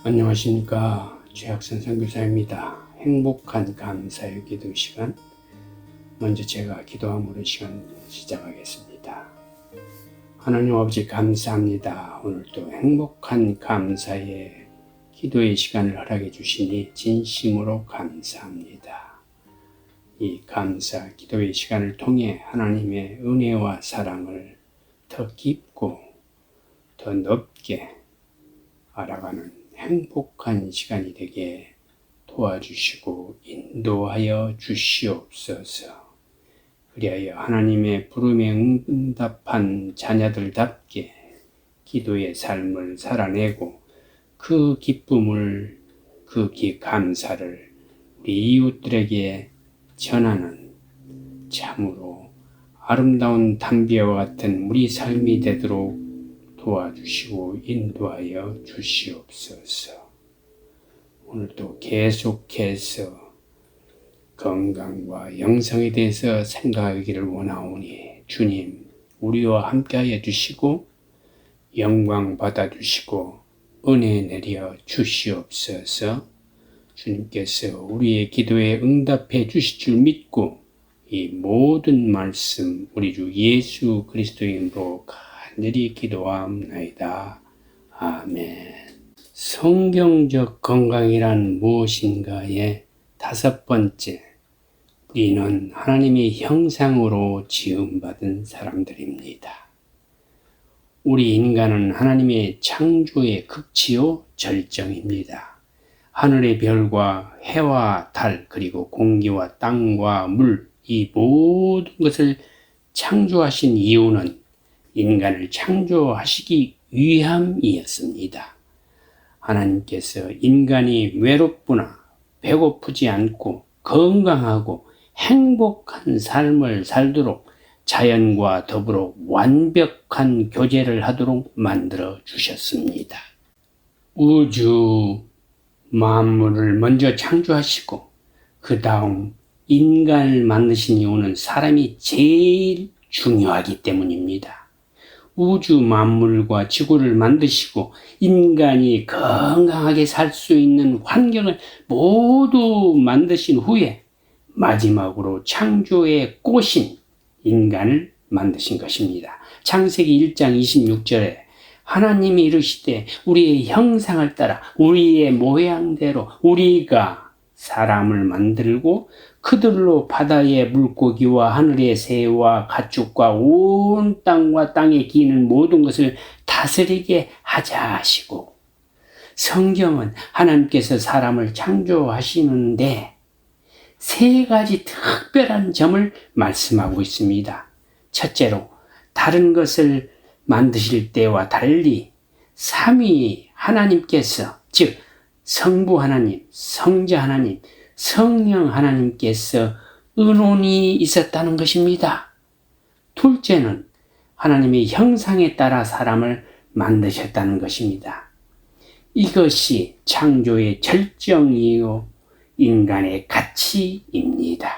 안녕하십니까. 최학선 선교사입니다. 행복한 감사의 기도 시간, 먼저 제가 기도함으로 시간 시작하겠습니다. 하나님 아버지 감사합니다. 오늘도 행복한 감사의 기도의 시간을 허락해 주시니 진심으로 감사합니다. 이 감사 기도의 시간을 통해 하나님의 은혜와 사랑을 더 깊고 더 넓게 알아가는 행복한 시간이 되게 도와주시고 인도하여 주시옵소서. 그리하여 하나님의 부름에 응답한 자녀들답게 기도의 삶을 살아내고 그 기쁨을, 그 감사를 우리 이웃들에게 전하는 참으로 아름다운 담비와 같은 우리 삶이 되도록 도와주시고 인도하여 주시옵소서. 오늘도 계속해서 건강과 영성에 대해서 생각하기를 원하오니 주님 우리와 함께하여 주시고 영광 받아주시고 은혜 내려 주시옵소서. 주님께서 우리의 기도에 응답해 주실 줄 믿고 이 모든 말씀 우리 주 예수 그리스도의 이름으로 간절히 기도하옵나이다. 아멘. 성경적 건강이란 무엇인가의 5번째, 우리는 하나님의 형상으로 지음받은 사람들입니다. 우리 인간은 하나님의 창조의 극치요 절정입니다. 하늘의 별과 해와 달 그리고 공기와 땅과 물, 이 모든 것을 창조하신 이유는 인간을 창조하시기 위함이었습니다. 하나님께서 인간이 외롭거나 배고프지 않고 건강하고 행복한 삶을 살도록 자연과 더불어 완벽한 교제를 하도록 만들어 주셨습니다. 우주 만물을 먼저 창조하시고 그 다음 인간을 만드신 이유는 사람이 제일 중요하기 때문입니다. 우주 만물과 지구를 만드시고 인간이 건강하게 살 수 있는 환경을 모두 만드신 후에 마지막으로 창조의 꽃인 인간을 만드신 것입니다. 창세기 1장 26절에 하나님이 이르시되 우리의 형상을 따라 우리의 모양대로 우리가 사람을 만들고 그들로 바다의 물고기와 하늘의 새와 가축과 온 땅과 땅에 기는 모든 것을 다스리게 하자 하시고, 성경은 하나님께서 사람을 창조하시는데 3가지 특별한 점을 말씀하고 있습니다. 첫째로 다른 것을 만드실 때와 달리 삼위 하나님께서, 즉 성부 하나님, 성자 하나님, 성령 하나님께서 의논이 있었다는 것입니다. 둘째는 하나님의 형상에 따라 사람을 만드셨다는 것입니다. 이것이 창조의 절정이요 인간의 가치입니다.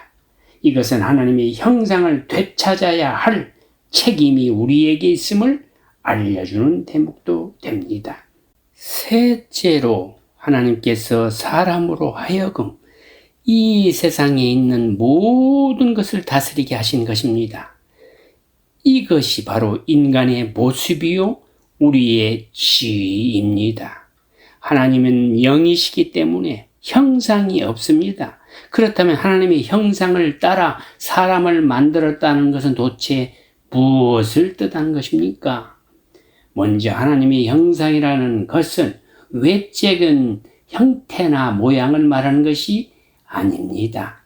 이것은 하나님의 형상을 되찾아야 할 책임이 우리에게 있음을 알려주는 대목도 됩니다. 셋째로 하나님께서 사람으로 하여금 이 세상에 있는 모든 것을 다스리게 하신 것입니다. 이것이 바로 인간의 모습이요 우리의 지위입니다. 하나님은 영이시기 때문에 형상이 없습니다. 그렇다면 하나님의 형상을 따라 사람을 만들었다는 것은 도대체 무엇을 뜻하는 것입니까? 먼저 하나님의 형상이라는 것은 외적인 형태나 모양을 말하는 것이 아닙니다.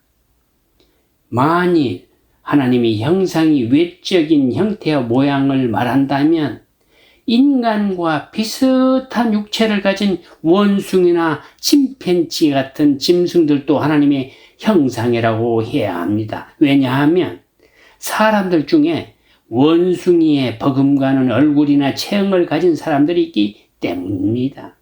만일 하나님의 형상이 외적인 형태와 모양을 말한다면 인간과 비슷한 육체를 가진 원숭이나 침팬지 같은 짐승들도 하나님의 형상이라고 해야 합니다. 왜냐하면 사람들 중에 원숭이의 버금가는 얼굴이나 체형을 가진 사람들이 있기 때문입니다.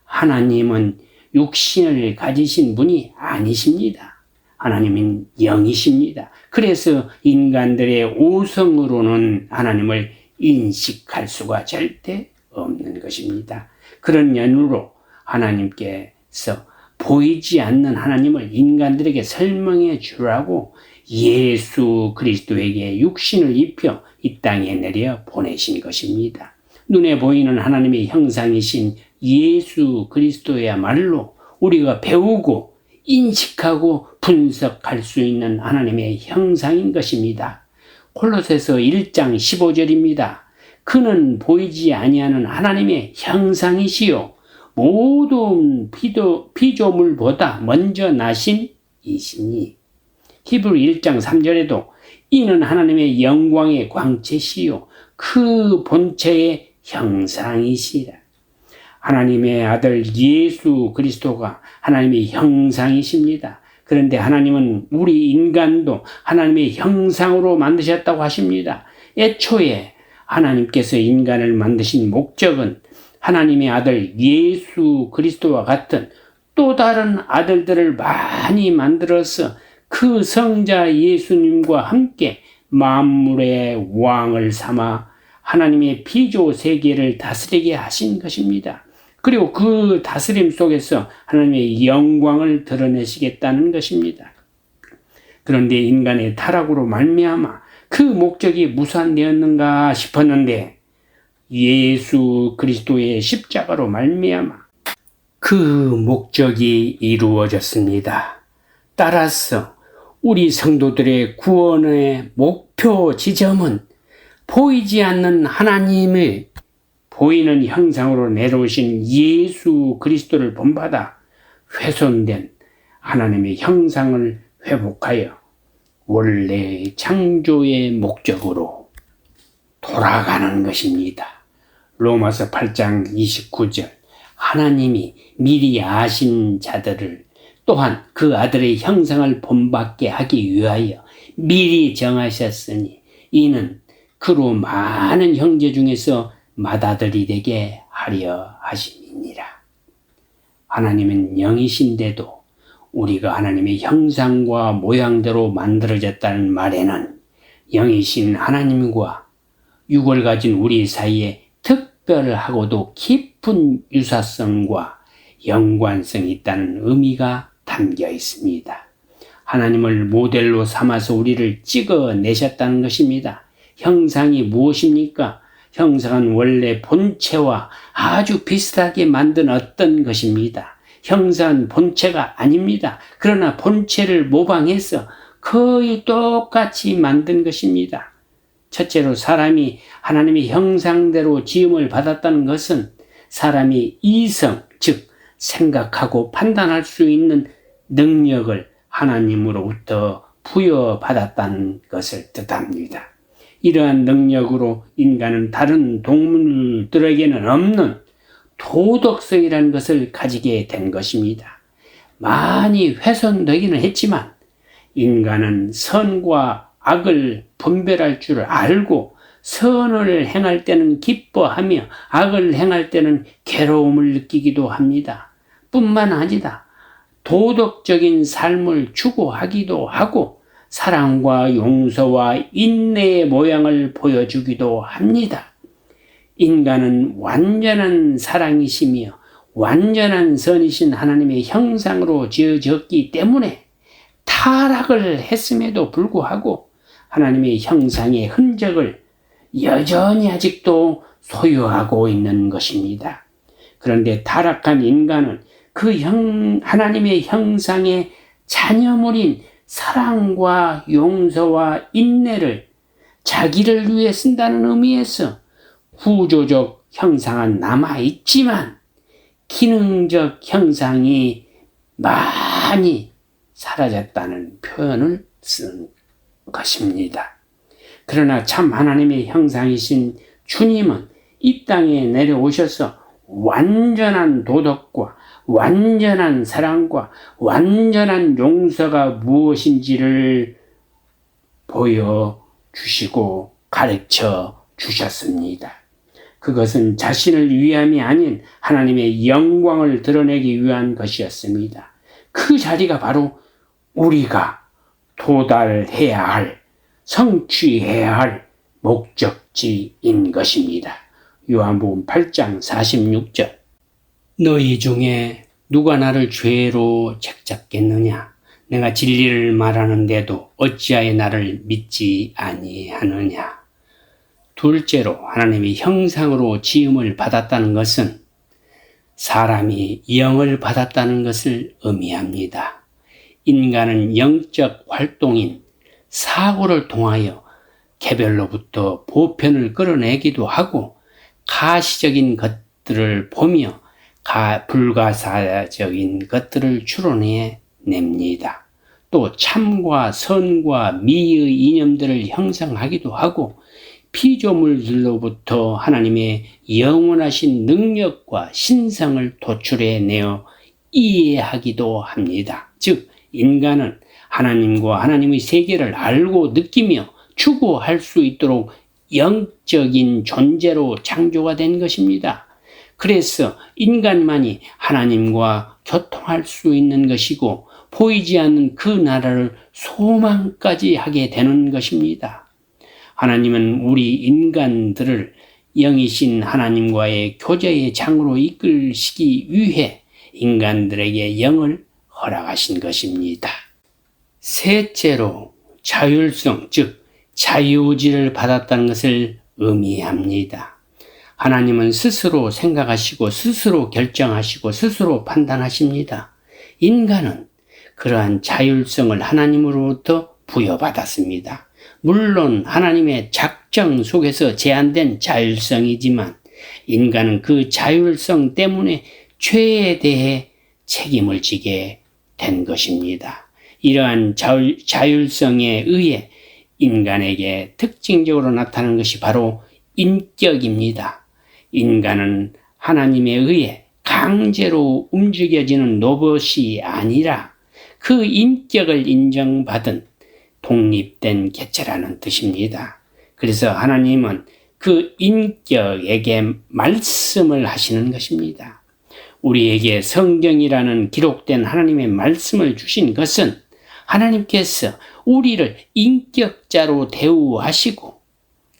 하나님은 육신을 가지신 분이 아니십니다. 하나님은 영이십니다. 그래서 인간들의 오성으로는 하나님을 인식할 수가 절대 없는 것입니다. 그런 연유로 하나님께서 보이지 않는 하나님을 인간들에게 설명해 주라고 예수 그리스도에게 육신을 입혀 이 땅에 내려 보내신 것입니다. 눈에 보이는 하나님의 형상이신 예수 그리스도야말로 우리가 배우고 인식하고 분석할 수 있는 하나님의 형상인 것입니다. 콜로새서 1장 15절입니다. 그는 보이지 아니하는 하나님의 형상이시요 모든 피조물보다 먼저 나신 이시니. 히브리 1장 3절에도 이는 하나님의 영광의 광채시요 그 본체의 형상이시라. 하나님의 아들 예수 그리스도가 하나님의 형상이십니다. 그런데 하나님은 우리 인간도 하나님의 형상으로 만드셨다고 하십니다. 애초에 하나님께서 인간을 만드신 목적은 하나님의 아들 예수 그리스도와 같은 또 다른 아들들을 많이 만들어서 그 성자 예수님과 함께 만물의 왕을 삼아 하나님의 피조 세계를 다스리게 하신 것입니다. 그리고 그 다스림 속에서 하나님의 영광을 드러내시겠다는 것입니다. 그런데 인간의 타락으로 말미암아 그 목적이 무산되었는가 싶었는데 예수 그리스도의 십자가로 말미암아 그 목적이 이루어졌습니다. 따라서 우리 성도들의 구원의 목표 지점은 보이지 않는 하나님을 보이는 형상으로 내려오신 예수 그리스도를 본받아 훼손된 하나님의 형상을 회복하여 원래 창조의 목적으로 돌아가는 것입니다. 로마서 8장 29절 하나님이 미리 아신 자들을 또한 그 아들의 형상을 본받게 하기 위하여 미리 정하셨으니 이는 그로 많은 형제 중에서 맏아들이 되게 하려 하심이니라. 하나님은 영이신데도 우리가 하나님의 형상과 모양대로 만들어졌다는 말에는 영이신 하나님과 육을 가진 우리 사이에 특별하고도 깊은 유사성과 연관성이 있다는 의미가 담겨 있습니다. 하나님을 모델로 삼아서 우리를 찍어내셨다는 것입니다. 형상이 무엇입니까? 형상은 원래 본체와 아주 비슷하게 만든 어떤 것입니다. 형상은 본체가 아닙니다. 그러나 본체를 모방해서 거의 똑같이 만든 것입니다. 첫째로 사람이 하나님의 형상대로 지음을 받았다는 것은 사람이 이성, 즉 생각하고 판단할 수 있는 능력을 하나님으로부터 부여받았다는 것을 뜻합니다. 이러한 능력으로 인간은 다른 동물들에게는 없는 도덕성이라는 것을 가지게 된 것입니다. 많이 훼손되기는 했지만 인간은 선과 악을 분별할 줄 알고 선을 행할 때는 기뻐하며 악을 행할 때는 괴로움을 느끼기도 합니다. 뿐만 아니라 도덕적인 삶을 추구하기도 하고 사랑과 용서와 인내의 모양을 보여주기도 합니다. 인간은 완전한 사랑이시며 완전한 선이신 하나님의 형상으로 지어졌기 때문에 타락을 했음에도 불구하고 하나님의 형상의 흔적을 여전히 아직도 소유하고 있는 것입니다. 그런데 타락한 인간은 그 하나님의 형상의 자녀물인 사랑과 용서와 인내를 자기를 위해 쓴다는 의미에서 구조적 형상은 남아있지만 기능적 형상이 많이 사라졌다는 표현을 쓴 것입니다. 그러나 참 하나님의 형상이신 주님은 이 땅에 내려오셔서 완전한 도덕과 완전한 사랑과 완전한 용서가 무엇인지를 보여주시고 가르쳐 주셨습니다. 그것은 자신을 위함이 아닌 하나님의 영광을 드러내기 위한 것이었습니다. 그 자리가 바로 우리가 도달해야 할, 성취해야 할 목적지인 것입니다. 요한복음 8장 46절. 너희 중에 누가 나를 죄로 책잡겠느냐? 내가 진리를 말하는데도 어찌하여 나를 믿지 아니하느냐? 둘째로 하나님이 형상으로 지음을 받았다는 것은 사람이 영을 받았다는 것을 의미합니다. 인간은 영적 활동인 사고를 통하여 개별로부터 보편을 끌어내기도 하고 가시적인 것들을 보며 불가사적인 것들을 추론해냅니다. 또 참과 선과 미의 이념들을 형성하기도 하고 피조물들로부터 하나님의 영원하신 능력과 신성을 도출해내어 이해하기도 합니다. 즉 인간은 하나님과 하나님의 세계를 알고 느끼며 추구할 수 있도록 영적인 존재로 창조가 된 것입니다. 그래서 인간만이 하나님과 교통할 수 있는 것이고 보이지 않는 그 나라를 소망까지 하게 되는 것입니다. 하나님은 우리 인간들을 영이신 하나님과의 교제의 장으로 이끌시기 위해 인간들에게 영을 허락하신 것입니다. 셋째로 자율성, 즉 자유의지를 받았다는 것을 의미합니다. 하나님은 스스로 생각하시고 스스로 결정하시고 스스로 판단하십니다. 인간은 그러한 자율성을 하나님으로부터 부여받았습니다. 물론 하나님의 작정 속에서 제한된 자율성이지만 인간은 그 자율성 때문에 죄에 대해 책임을 지게 된 것입니다. 이러한 자율성에 의해 인간에게 특징적으로 나타나는 것이 바로 인격입니다. 인간은 하나님에 의해 강제로 움직여지는 로봇이 아니라 그 인격을 인정받은 독립된 개체라는 뜻입니다. 그래서 하나님은 그 인격에게 말씀을 하시는 것입니다. 우리에게 성경이라는 기록된 하나님의 말씀을 주신 것은 하나님께서 우리를 인격자로 대우하시고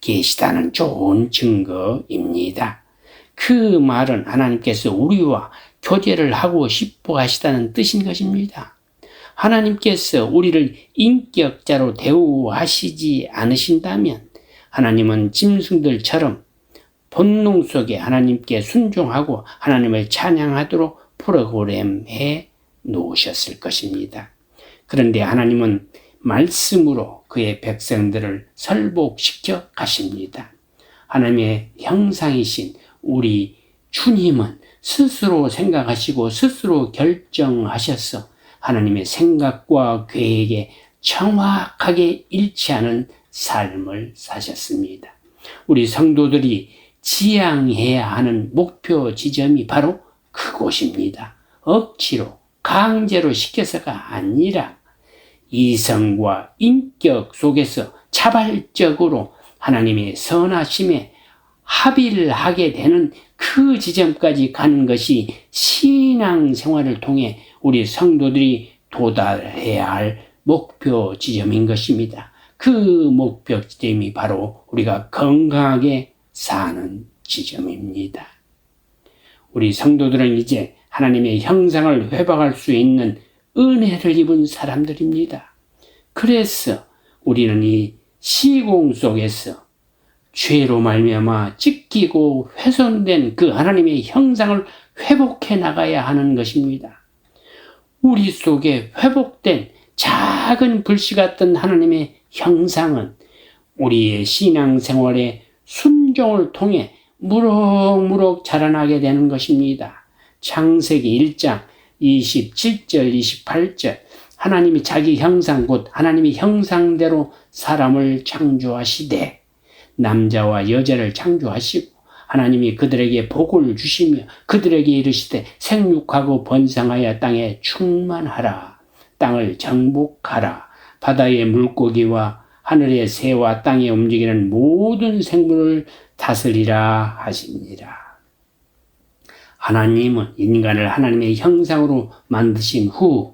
계시다는 좋은 증거입니다. 그 말은 하나님께서 우리와 교제를 하고 싶어 하시다는 뜻인 것입니다. 하나님께서 우리를 인격자로 대우하시지 않으신다면 하나님은 짐승들처럼 본능 속에 하나님께 순종하고 하나님을 찬양하도록 프로그램해 놓으셨을 것입니다. 그런데 하나님은 말씀으로 그의 백성들을 설복시켜 가십니다. 하나님의 형상이신 우리 주님은 스스로 생각하시고 스스로 결정하셔서 하나님의 생각과 계획에 정확하게 일치하는 삶을 사셨습니다. 우리 성도들이 지향해야 하는 목표 지점이 바로 그곳입니다. 억지로 강제로 시켜서가 아니라 이성과 인격 속에서 자발적으로 하나님의 선하심에 합의를 하게 되는 그 지점까지 가는 것이 신앙생활을 통해 우리 성도들이 도달해야 할 목표 지점인 것입니다. 그 목표 지점이 바로 우리가 건강하게 사는 지점입니다. 우리 성도들은 이제 하나님의 형상을 회복할 수 있는 은혜를 입은 사람들입니다. 그래서 우리는 이 시공 속에서 죄로 말미암아 찢기고 훼손된 그 하나님의 형상을 회복해 나가야 하는 것입니다. 우리 속에 회복된 작은 불씨 같던 하나님의 형상은 우리의 신앙생활의 순종을 통해 무럭무럭 자라나게 되는 것입니다. 창세기 1장 27절 28절 하나님이 자기 형상 곧 하나님의 형상대로 사람을 창조하시되 남자와 여자를 창조하시고 하나님이 그들에게 복을 주시며 그들에게 이르시되 생육하고 번성하여 땅에 충만하라. 땅을 정복하라. 바다의 물고기와 하늘의 새와 땅에 움직이는 모든 생물을 다스리라 하시니라. 하나님은 인간을 하나님의 형상으로 만드신 후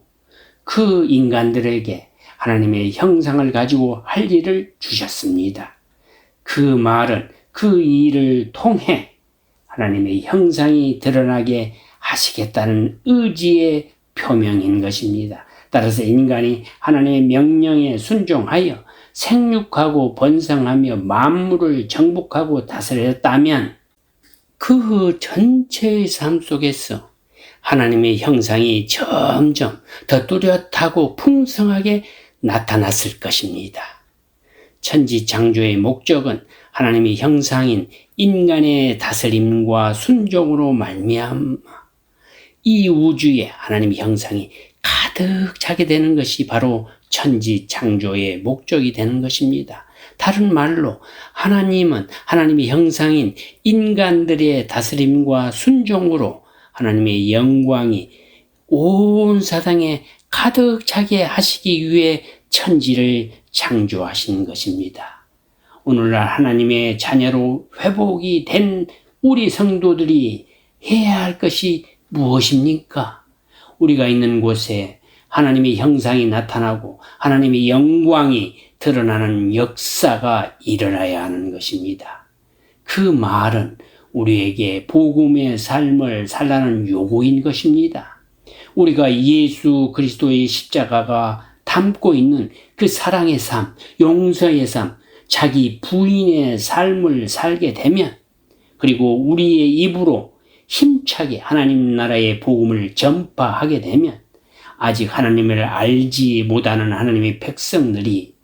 그 인간들에게 하나님의 형상을 가지고 할 일을 주셨습니다. 그 말은 그 일을 통해 하나님의 형상이 드러나게 하시겠다는 의지의 표명인 것입니다. 따라서 인간이 하나님의 명령에 순종하여 생육하고 번성하며 만물을 정복하고 다스렸다면 그 전체의 삶 속에서 하나님의 형상이 점점 더 뚜렷하고 풍성하게 나타났을 것입니다. 천지창조의 목적은 하나님의 형상인 인간의 다스림과 순종으로 말미암아 이 우주에 하나님의 형상이 가득 차게 되는 것이 바로 천지창조의 목적이 되는 것입니다. 다른 말로 하나님은 하나님의 형상인 인간들의 다스림과 순종으로 하나님의 영광이 온 사상에 가득 차게 하시기 위해 천지를 창조하신 것입니다. 오늘날 하나님의 자녀로 회복이 된 우리 성도들이 해야 할 것이 무엇입니까? 우리가 있는 곳에 하나님의 형상이 나타나고 하나님의 영광이 드러나는 역사가 일어나야 하는 것입니다. 그 말은 우리에게 복음의 삶을 살라는 요구인 것입니다. 우리가 예수 그리스도의 십자가가 담고 있는 그 사랑의 삶, 용서의 삶, 자기 부인의 삶을 살게 되면 그리고 우리의 입으로 힘차게 하나님 나라의 복음을 전파하게 되면 아직 하나님을 알지 못하는 하나님의 백성들이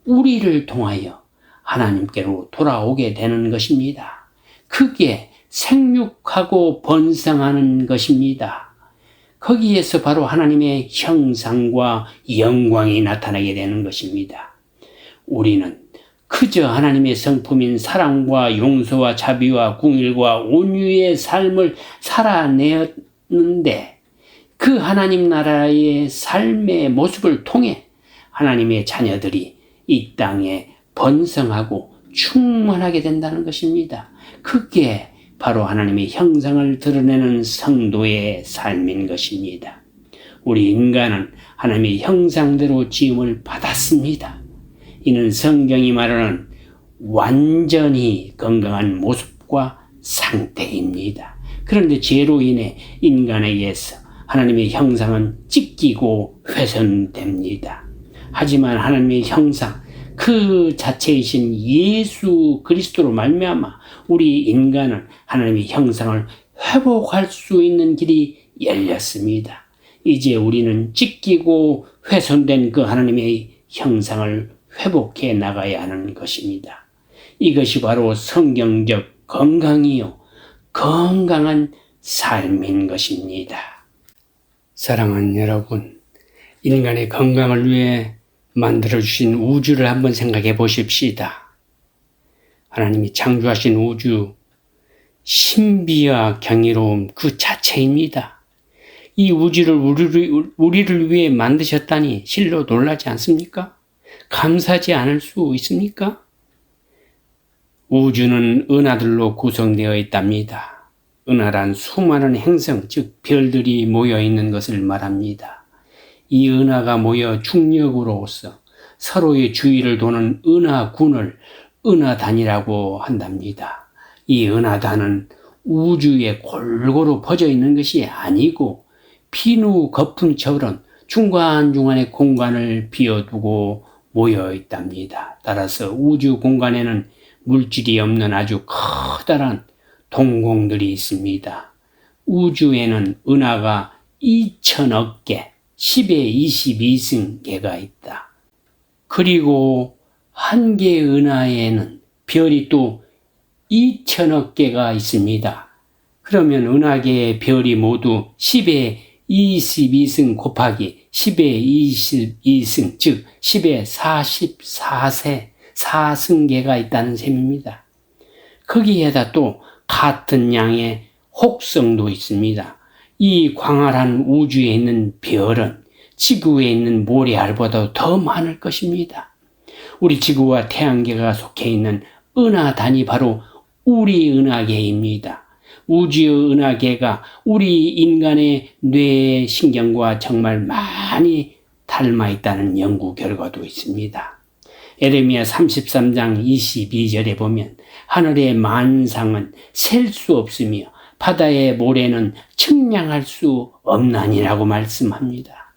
우리를 통하여 하나님께로 돌아오게 되는 것입니다. 그게 생육하고 번성하는 것입니다. 거기에서 바로 하나님의 형상과 영광이 나타나게 되는 것입니다. 우리는 그저 하나님의 성품인 사랑과 용서와 자비와 궁일과 온유의 삶을 살아내었는데 그 하나님 나라의 삶의 모습을 통해 하나님의 자녀들이 이 땅에 번성하고 충만하게 된다는 것입니다. 그게 바로 하나님의 형상을 드러내는 성도의 삶인 것입니다. 우리 인간은 하나님의 형상대로 지음을 받았습니다. 이는 성경이 말하는 완전히 건강한 모습과 상태입니다. 그런데 죄로 인해 인간에게서 하나님의 형상은 찢기고 훼손됩니다. 하지만 하나님의 형상, 그 자체이신 예수 그리스도로 말미암아 우리 인간은 하나님의 형상을 회복할 수 있는 길이 열렸습니다. 이제 우리는 찢기고 훼손된 그 하나님의 형상을 회복해 나가야 하는 것입니다. 이것이 바로 성경적 건강이요 건강한 삶인 것입니다. 사랑하는 여러분, 인간의 건강을 위해 만들어주신 우주를 한번 생각해 보십시다. 하나님이 창조하신 우주, 신비와 경이로움 그 자체입니다. 이 우주를 우리를 위해 만드셨다니 실로 놀라지 않습니까? 감사하지 않을 수 있습니까? 우주는 은하들로 구성되어 있답니다. 은하란 수많은 행성, 즉 별들이 모여 있는 것을 말합니다. 이 은하가 모여 중력으로서 서로의 주위를 도는 은하군을 은하단이라고 한답니다. 이 은하단은 우주에 골고루 퍼져 있는 것이 아니고 비누 거품처럼 중간중간에 공간을 비워두고 모여 있답니다. 따라서 우주 공간에는 물질이 없는 아주 커다란 동공들이 있습니다. 우주에는 은하가 2천억 개, 10의 22승 개가 있다. 그리고 한 개의 은하에는 별이 또 2천억 개가 있습니다. 그러면 은하계의 별이 모두 10의 22승 곱하기 10의 22승, 즉 10의 44세, 4승계가 있다는 셈입니다. 거기에다 또 같은 양의 혹성도 있습니다. 이 광활한 우주에 있는 별은 지구에 있는 모래알보다 더 많을 것입니다. 우리 지구와 태양계가 속해 있는 은하단이 바로 우리 은하계입니다. 우주의 은하계가 우리 인간의 뇌 신경과 정말 많이 닮아 있다는 연구 결과도 있습니다. 에레미야 33장 22절에 보면 하늘의 만상은 셀 수 없으며 바다의 모래는 측량할 수 없나니라고 말씀합니다.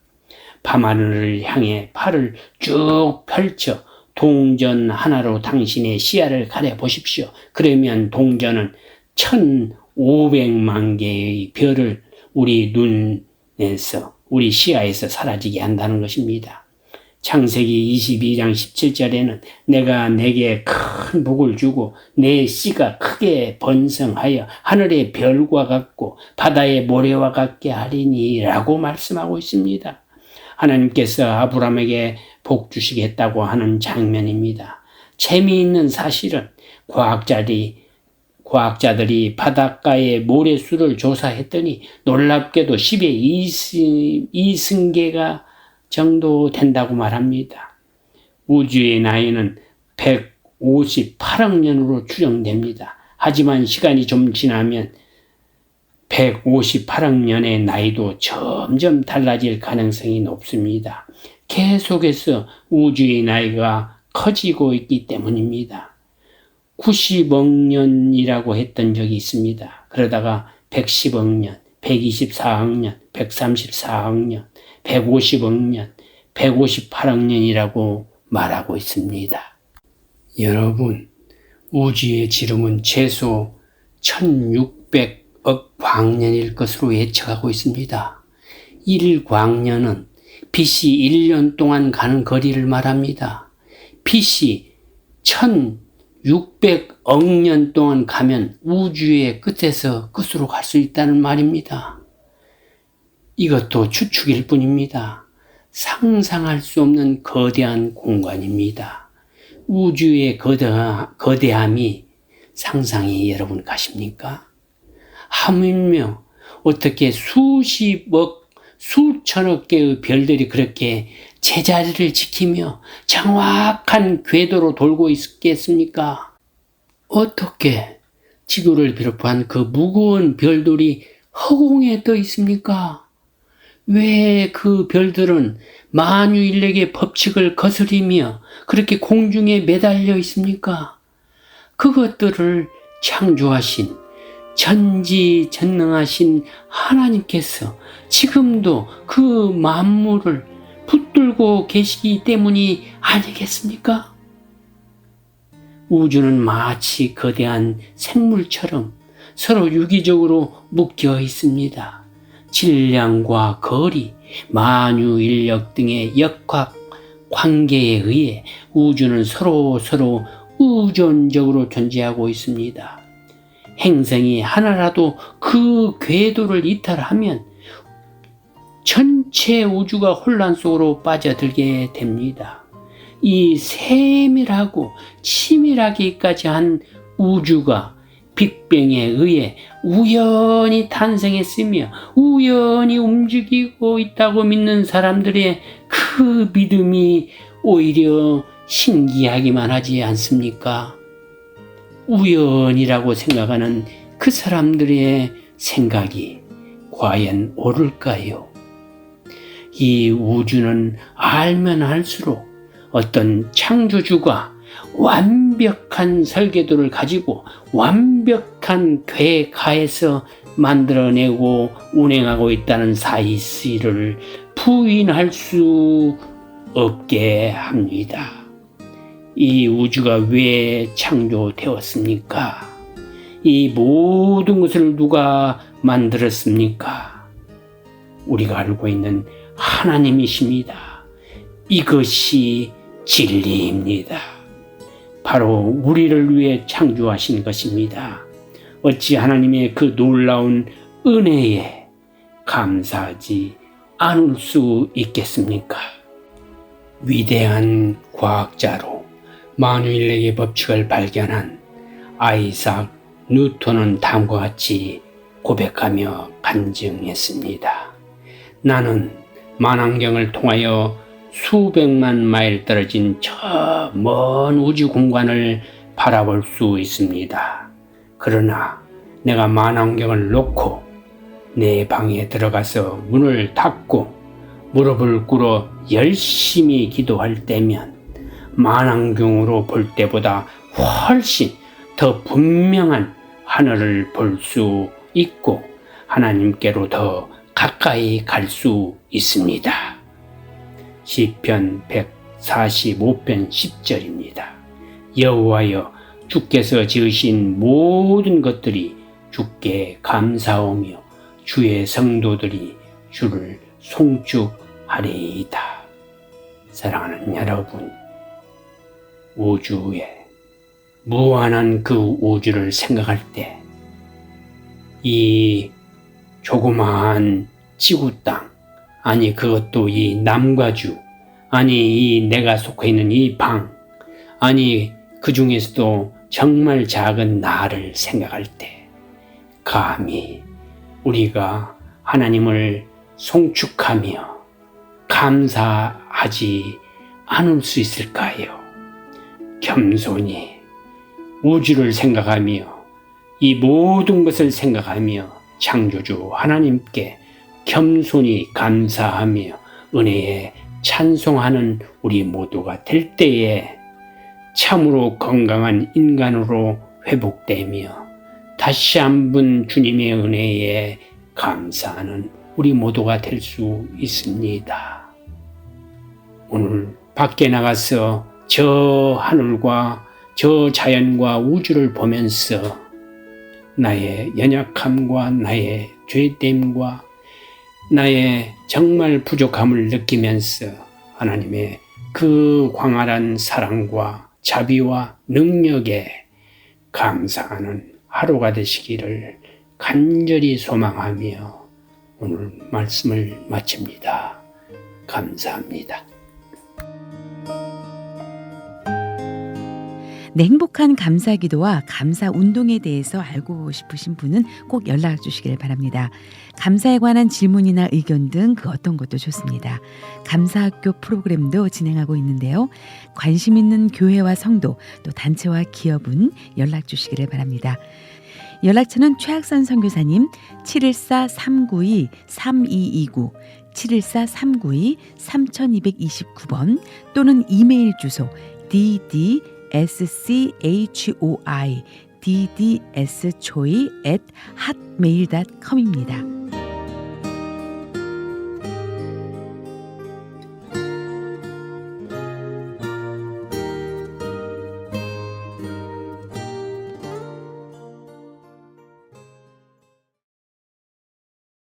밤하늘을 향해 팔을 쭉 펼쳐 동전 하나로 당신의 시야를 가려보십시오. 그러면 동전은 1500만 개의 별을 우리 눈에서, 우리 시야에서 사라지게 한다는 것입니다. 창세기 22장 17절에는 내가 내게 큰 복을 주고 내 씨가 크게 번성하여 하늘의 별과 같고 바다의 모래와 같게 하리니 라고 말씀하고 있습니다. 하나님께서 아브라함에게 복 주시겠다고 하는 장면입니다. 재미있는 사실은 과학자들이 바닷가의 모래수를 조사했더니 놀랍게도 10의 2승계가 정도 된다고 말합니다. 우주의 나이는 158억 년으로 추정됩니다. 하지만 시간이 좀 지나면 158억 년의 나이도 점점 달라질 가능성이 높습니다. 계속해서 우주의 나이가 커지고 있기 때문입니다. 90억 년이라고 했던 적이 있습니다. 그러다가 110억 년, 124억 년, 134억 년, 150억 년, 158억 년이라고 말하고 있습니다. 여러분, 우주의 지름은 최소 1600억 광년일 것으로 예측하고 있습니다. 1광년은 빛이 1년 동안 가는 거리를 말합니다. 빛이 1600억 년 동안 가면 우주의 끝에서 끝으로 갈 수 있다는 말입니다. 이것도 추측일 뿐입니다. 상상할 수 없는 거대한 공간입니다. 우주의 거대함이 상상이 여러분 가십니까? 하물며 어떻게 수십억, 수천억 개의 별들이 그렇게 제자리를 지키며 정확한 궤도로 돌고 있겠습니까? 어떻게 지구를 비롯한 그 무거운 별들이 허공에 떠 있습니까? 왜 그 별들은 만유인력의 법칙을 거스리며 그렇게 공중에 매달려 있습니까? 그것들을 창조하신 전지전능하신 하나님께서 지금도 그 만물을 붙들고 계시기 때문이 아니겠습니까? 우주는 마치 거대한 생물처럼 서로 유기적으로 묶여 있습니다. 질량과 거리, 만유인력 등의 역학 관계에 의해 우주는 서로 의존적으로 존재하고 있습니다. 행성이 하나라도 그 궤도를 이탈하면 전체 우주가 혼란 속으로 빠져들게 됩니다. 이 세밀하고 치밀하기까지 한 우주가 빅뱅에 의해 우연히 탄생했으며 우연히 움직이고 있다고 믿는 사람들의 그 믿음이 오히려 신기하기만 하지 않습니까? 우연이라고 생각하는 그 사람들의 생각이 과연 옳을까요? 이 우주는 알면 알수록 어떤 창조주가 완벽한 설계도를 가지고 완벽한 궤가에서 만들어내고 운행하고 있다는 사실을 부인할 수 없게 합니다. 이 우주가 왜 창조되었습니까? 이 모든 것을 누가 만들었습니까? 우리가 알고 있는 하나님이십니다. 이것이 진리입니다. 바로 우리를 위해 창조하신 것입니다. 어찌 하나님의 그 놀라운 은혜에 감사하지 않을 수 있겠습니까? 위대한 과학자로 만유인력의 법칙을 발견한 아이삭 뉴턴은 다음과 같이 고백하며 간증했습니다. 나는 만환경을 통하여 수백만 마일 떨어진 저 먼 우주 공간을 바라볼 수 있습니다. 그러나 내가 만안경을 놓고 내 방에 들어가서 문을 닫고 무릎을 꿇어 열심히 기도할 때면 만안경으로 볼 때보다 훨씬 더 분명한 하늘을 볼 수 있고 하나님께로 더 가까이 갈 수 있습니다. 시편 145편 10절입니다. 여호와여, 주께서 지으신 모든 것들이 주께 감사하며 주의 성도들이 주를 송축하리이다. 사랑하는 여러분, 우주에 무한한 그 우주를 생각할 때 이 조그마한 지구 땅, 아니 그것도 이 남과주, 아니 이 내가 속해 있는 이 방, 아니 그 중에서도 정말 작은 나를 생각할 때 감히 우리가 하나님을 송축하며 감사하지 않을 수 있을까요? 겸손히 우주를 생각하며 이 모든 것을 생각하며 창조주 하나님께 겸손히 감사하며 은혜에 찬송하는 우리 모두가 될 때에 참으로 건강한 인간으로 회복되며 다시 한번 주님의 은혜에 감사하는 우리 모두가 될 수 있습니다. 오늘 밖에 나가서 저 하늘과 저 자연과 우주를 보면서 나의 연약함과 나의 죄됨과 나의 정말 부족함을 느끼면서 하나님의 그 광활한 사랑과 자비와 능력에 감사하는 하루가 되시기를 간절히 소망하며 오늘 말씀을 마칩니다. 감사합니다. 네, 행복한 감사 기도와 감사 운동에 대해서 알고 싶으신 분은 꼭 연락 주시길 바랍니다. 감사에 관한 질문이나 의견 등 그 어떤 것도 좋습니다. 감사학교 프로그램도 진행하고 있는데요. 관심 있는 교회와 성도 또 단체와 기업은 연락 주시기를 바랍니다. 연락처는 최학선 선교사님 714-392-3229 714-392-3229번 또는 이메일 주소 ddschoi@hotmail.com입니다.